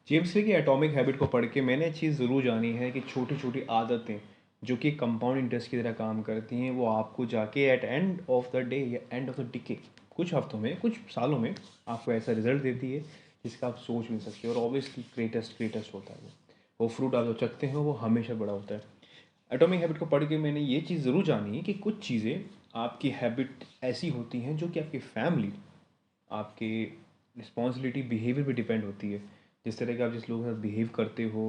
James clear की atomic habit को पढ़ के मैंने चीज़ ज़रूर जानी है कि छोटी छोटी आदतें जो कि कंपाउंड इंटरेस्ट की तरह काम करती हैं वो आपको जाके at end of the day या एंड ऑफ द डिके कुछ हफ्तों में कुछ सालों में आपको ऐसा रिजल्ट देती है जिसका आप सोच नहीं सकते। और ऑब्वियसली ग्रेटेस्ट होता है वो फ्रूट आप जो चखते हैं वो हमेशा बड़ा होता है। एटॉमिक हैबिट को पढ़ के मैंने ये चीज़ ज़रूर जानी है कि कुछ चीज़ें आपकी हैबिट ऐसी होती हैं जो कि आपकी फैमिली, आपके रिस्पॉन्सिबिलिटी, बिहेवियर पे डिपेंड होती है। जिस तरह के आप जिस लोगों के साथ बिहेव करते हो,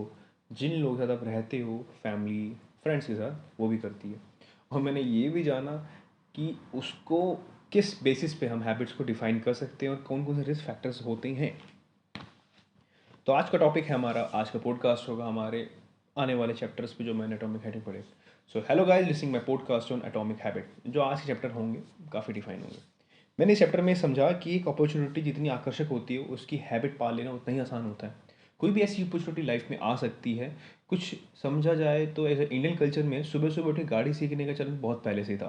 जिन लोगों के साथ आप रहते हो, फैमिली फ्रेंड्स के साथ, वो भी करती है। और मैंने ये भी जाना कि उसको किस बेसिस पे हम हैबिट्स को डिफाइन कर सकते हैं और कौन कौन से रिस्क फैक्टर्स होते हैं। तो आज का टॉपिक है हमारा, आज का पॉडकास्ट होगा हमारे आने वाले चैप्टर्स पे जो मैंने एटॉमिक हैबिट पढ़े। So hello guys, listening my podcast on atomic habit. जो आज के चैप्टर होंगे काफ़ी डिफाइन होंगे। मैंने इस चैप्टर में समझा कि एक अपॉर्चुनिटी जितनी आकर्षक होती है उसकी हैबिट पाल लेना उतना ही आसान होता है। कोई भी ऐसी अपॉर्चुनिटी लाइफ में आ सकती है। कुछ समझा जाए तो एज इंडियन कल्चर में सुबह सुबह उठ के गाड़ी सीखने का चलन बहुत पहले से था।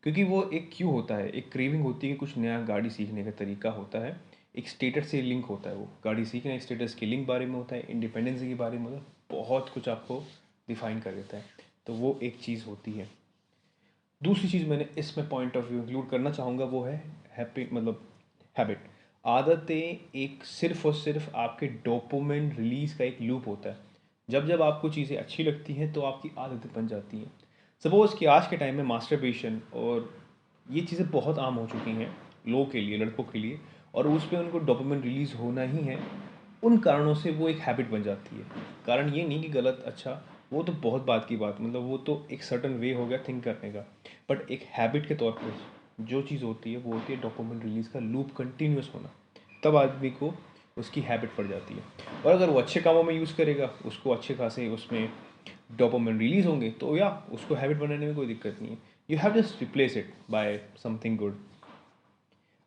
क्योंकि वो एक क्यों होता है, एक क्रेविंग होती है कि कुछ नया गाड़ी सीखने का तरीका होता है। एक स्टेटस से लिंक होता है, वो गाड़ी सीखना एक स्टेटस के लिंक बारे में होता है, इंडिपेंडेंस के बारे में होता है, बहुत कुछ आपको डिफाइन कर देता है। तो वो एक चीज़ होती है। दूसरी चीज़ मैंने इसमें पॉइंट ऑफ व्यू इंक्लूड करना चाहूँगा वो है हैप्पी मतलब हैबिट। आदतें एक सिर्फ और सिर्फ आपके डोपामिन रिलीज़ का एक लूप होता है। जब जब आपको चीज़ें अच्छी लगती हैं तो आपकी आदतें बन जाती हैं। सपोज़ कि आज के टाइम में मास्टरबेशन और ये चीज़ें बहुत आम हो चुकी हैं लोगों के लिए, लड़कों के लिए। और उस पे उनको डोपामिन रिलीज़ होना ही है। उन कारणों से वो एक हैबिट बन जाती है। कारण ये नहीं कि गलत अच्छा, वो तो बहुत बात की बात, मतलब वो तो एक सर्टन वे हो गया थिंक करने का। बट एक हैबिट के तौर पर जो चीज़ होती है वो होती है डोपामिन रिलीज़ का लूप कंटिन्यूस होना। तब आदमी को उसकी हैबिट पड़ जाती है। और अगर वो अच्छे कामों में यूज़ करेगा, उसको अच्छे खासे उसमें डोपामिन रिलीज़ होंगे तो या उसको हैबिट बनाने में कोई दिक्कत नहीं है। You have just replace it by something good.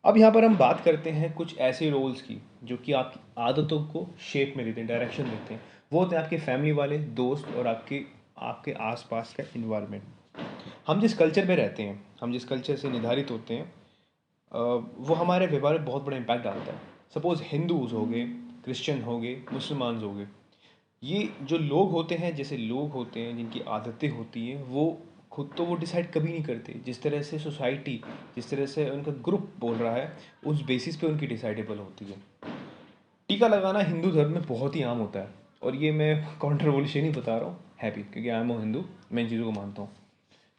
अब यहाँ पर हम बात करते हैं कुछ ऐसे रोल्स की जो कि आपकी आदतों को शेप में देते हैं, डायरेक्शन देते हैं। वो होते हैं आपके फैमिली वाले, दोस्त और आपके आपके आसपास का इन्वायरमेंट। हम जिस कल्चर में रहते हैं, हम जिस कल्चर से निर्धारित होते हैं, वो हमारे व्यवहार में बहुत बड़ा इम्पैक्ट डालता है। सपोज़ हिंदूज़ हो गए, क्रिश्चियन हो गए, मुसलमान हो गए। ये जो लोग होते हैं, जैसे लोग होते हैं जिनकी आदतें होती हैं, वो खुद तो वो डिसाइड कभी नहीं करते। जिस तरह से सोसाइटी, जिस तरह से उनका ग्रुप बोल रहा है, उस बेसिस पे उनकी डिसाइडेबल होती है। टीका लगाना हिंदू धर्म में बहुत ही आम होता है। और ये मैं कॉन्ट्रोवर्शियल नहीं बता रहा हूँ, है भी, क्योंकि आई एम हिंदू, मैं इन चीज़ों को मानता हूँ।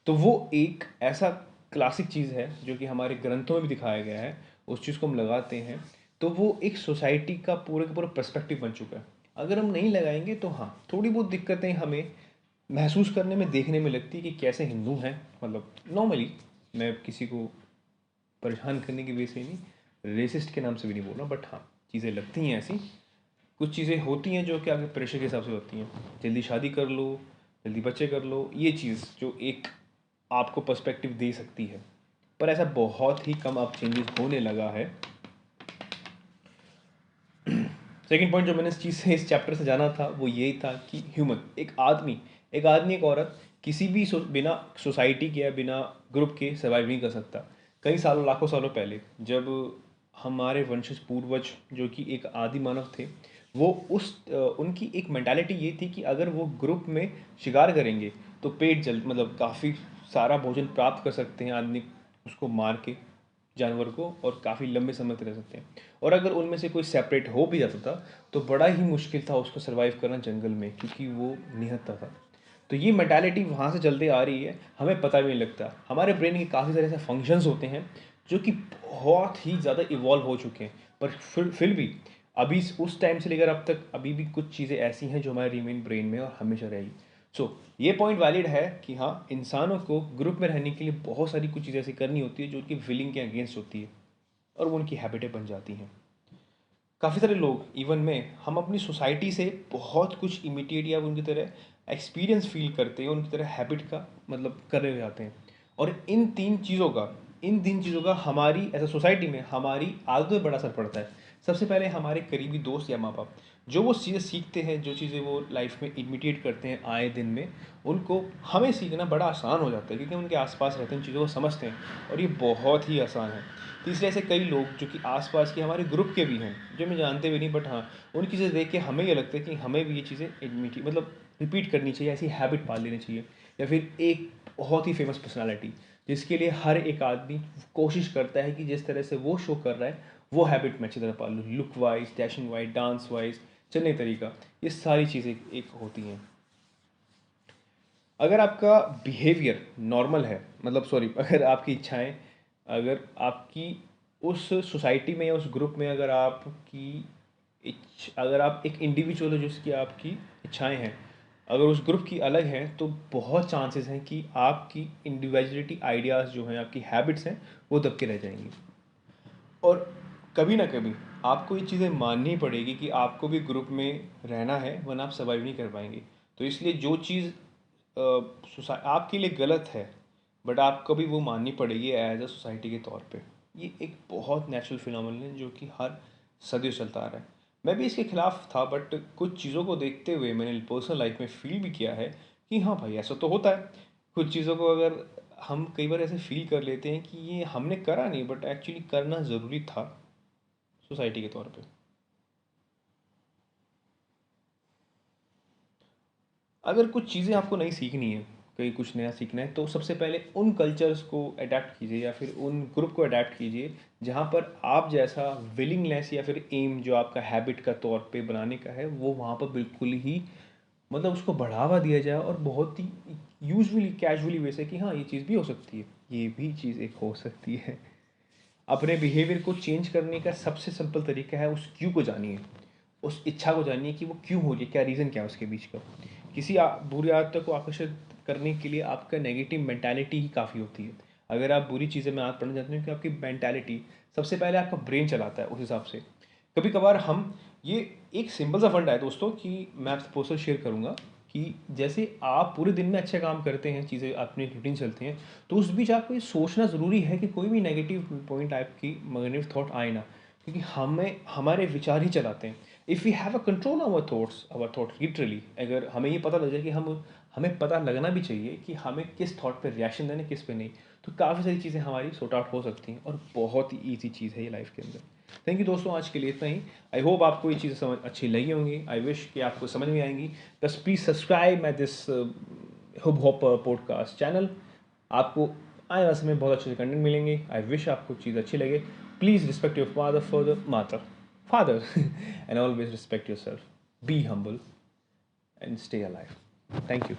तो वो एक ऐसा क्लासिक चीज़ है जो कि हमारे ग्रंथों में भी दिखाया गया है। उस चीज़ को हम लगाते हैं तो वो एक सोसाइटी का पूरा पर्सपेक्टिव बन चुका है। अगर हम नहीं लगाएंगे तो हाँ, थोड़ी बहुत दिक्कतें हमें महसूस करने में, देखने में लगती है कि कैसे हिंदू हैं। मतलब नॉर्मली, मैं किसी को परेशान करने की वजह से नहीं, रेसिस्ट के नाम से भी नहीं बोल रहा, बट हाँ, चीज़ें लगती हैं ऐसी। कुछ चीज़ें होती हैं जो कि आपके प्रेशर के हिसाब से होती हैं। जल्दी शादी कर लो, जल्दी बच्चे कर लो, ये चीज़ जो एक आपको पर्सपेक्टिव दे सकती है। पर ऐसा बहुत ही कम अब चेंजेस होने लगा है। सेकंड पॉइंट जो मैंने इस चीज़ से, इस चैप्टर से जाना था, वो यही था कि ह्यूमन, एक आदमी एक औरत किसी भी बिना सोसाइटी के या बिना ग्रुप के सर्वाइव नहीं कर सकता। कई सालों, लाखों सालों पहले जब हमारे वंशज पूर्वज जो कि एक आदि मानव थे, वो उनकी एक मेंटालिटी ये थी कि अगर वो ग्रुप में शिकार करेंगे तो पेट जल मतलब काफ़ी सारा भोजन प्राप्त कर सकते हैं आदमी, उसको मार के जानवर को, और काफ़ी लंबे समय तक रह सकते हैं। और अगर उनमें से कोई सेपरेट हो भी जाता था तो बड़ा ही मुश्किल था उसको सरवाइव करना जंगल में, क्योंकि वो निहत्था था। तो ये मेंटालिटी वहाँ से चलते आ रही है, हमें पता भी नहीं लगता। हमारे ब्रेन के काफ़ी सारे ऐसे फंक्शंस होते हैं जो कि बहुत ही ज़्यादा इवॉल्व हो चुके हैं, पर फिर भी अभी उस टाइम से लेकर अब तक अभी भी कुछ चीज़ें ऐसी हैं जो हमारे रिमेन ब्रेन में और हमेशा रहेगी। सो ये पॉइंट वैलिड है कि हाँ, इंसानों को ग्रुप में रहने के लिए बहुत सारी कुछ चीज़ें ऐसी करनी होती है जो उनकी फीलिंग के अगेंस्ट होती है, और वो उनकी हैबिटें बन जाती हैं। काफ़ी सारे लोग, इवन में, हम अपनी सोसाइटी से बहुत कुछ इमिटेट या उनकी तरह एक्सपीरियंस फील करते हैं, उनकी तरह हैबिट का मतलब कर रहे हो जाते हैं। और इन तीन चीज़ों का हमारी एज अ सोसाइटी में हमारी आदतों में बड़ा असर पड़ता है। सबसे पहले हमारे करीबी दोस्त या माँ बाप, जो वो चीज़ें सीखते हैं, जो चीज़ें वो लाइफ में इमिटेट करते हैं आए दिन में, उनको हमें सीखना बड़ा आसान हो जाता है क्योंकि उनके आसपास रहते हैं, उन चीज़ों को समझते हैं और ये बहुत ही आसान है। तीसरे ऐसे कई लोग जो कि आसपास के हमारे ग्रुप के भी हैं, जो हमें जानते भी नहीं, बट हाँ, उनकी चीज़ें देख के हमें ये लगता है कि हमें भी ये चीज़ें इमिटेट मतलब रिपीट करनी चाहिए, ऐसी हैबिट पाल लेनी चाहिए। या फिर एक बहुत ही फेमस पर्सनालिटी जिसके लिए हर एक आदमी कोशिश करता है कि जिस तरह से वो शो कर रहा है वो हैबिट मैं अच्छी तरह पाल लूँ, look wise, dashing wise, dance wise, चलने तरीका, ये सारी चीज़ें एक होती हैं। अगर आपका बिहेवियर नॉर्मल है, मतलब सॉरी, अगर आपकी इच्छाएं, अगर आपकी उस सोसाइटी में या उस ग्रुप में अगर आप एक इंडिविजुअल हो जिसकी आपकी इच्छाएं हैं, अगर उस ग्रुप की अलग हैं, तो बहुत चांसेस हैं कि आपकी इंडिविजुअलिटी आइडियाज़ जो हैं, आपकी हैबिट्स हैं, वो दब के रह जाएंगी। और कभी ना कभी आपको ये चीज़ें माननी पड़ेगी कि आपको भी ग्रुप में रहना है, वरना आप सर्वाइव नहीं कर पाएंगे। तो इसलिए जो चीज़ आपके लिए गलत है, बट आपको भी वो माननी पड़ेगी एज अ सोसाइटी के तौर पे। ये एक बहुत नेचुरल फिनोमेनन है जो कि हर सदियों चलता आ रहा है। मैं भी इसके खिलाफ था, बट कुछ चीज़ों को देखते हुए मैंने पर्सनल लाइफ में फील भी किया है कि हाँ भाई, ऐसा तो होता है। कुछ चीज़ों को अगर हम कई बार ऐसे फील कर लेते हैं कि ये हमने करा नहीं, बट एक्चुअली करना ज़रूरी था सोसाइटी के तौर पे। अगर कुछ चीज़ें आपको नई सीखनी है, कहीं कुछ नया सीखना है, तो सबसे पहले उन कल्चर्स को अडेप्ट कीजिए या फिर उन ग्रुप को अडेप्ट कीजिए जहाँ पर आप जैसा विलिंगनेस या फिर एम जो आपका हैबिट का तौर पे बनाने का है, वो वहाँ पर बिल्कुल ही मतलब उसको बढ़ावा दिया जाए और बहुत ही यूजुअली कैजुअली वैसे कि हाँ, ये चीज़ भी हो सकती है, ये भी चीज़ एक हो सकती है। अपने बिहेवियर को चेंज करने का सबसे सिंपल तरीका है उस क्यों को जानिए, उस इच्छा को जानिए कि वो क्यों हो रही है, क्या रीज़न क्या है उसके बीच का। किसी बुरी आदत को आकर्षित करने के लिए आपका नेगेटिव मेंटालिटी ही काफ़ी होती है। अगर आप बुरी चीज़ें में आदत पड़ना चाहते हैं कि आपकी मेंटालिटी सबसे पहले आपका ब्रेन चलाता है उस हिसाब से। कभी कभार हम ये एक सिंपल सा फंडा है दोस्तों कि मैं आपसे पर्सनल शेयर करूँगा कि जैसे आप पूरे दिन में अच्छे काम करते हैं, चीज़ें अपनी रूटीन चलती हैं, तो उस बीच आपको ये सोचना ज़रूरी है कि कोई भी नेगेटिव पॉइंट आपकी नेगेटिव थॉट आए ना, क्योंकि हमें हमारे विचार ही चलाते हैं। If we have a control our thoughts literally, अगर हमें ये पता लग जाए कि हमें पता लगना भी चाहिए कि हमें किस थॉट पे रिएक्शन देना, किस पे नहीं, तो काफ़ी सारी चीज़ें हमारी सॉर्ट आउट हो सकती हैं और बहुत ही ईजी चीज़ है ये लाइफ के अंदर। थैंक यू दोस्तों, आज के लिए इतना ही। आई होप आपको ये चीज़ें समझ अच्छी लगी होंगी। आई विश कि आपको समझ में आएंगी। बस please subscribe my this hub hop podcast channel. आपको आने वाले समय में बहुत अच्छे कंटेंट मिलेंगे। आई विश आपको चीज़ अच्छी लगे। Please respect your father and always respect your self, be humble and stay alive. Thank you.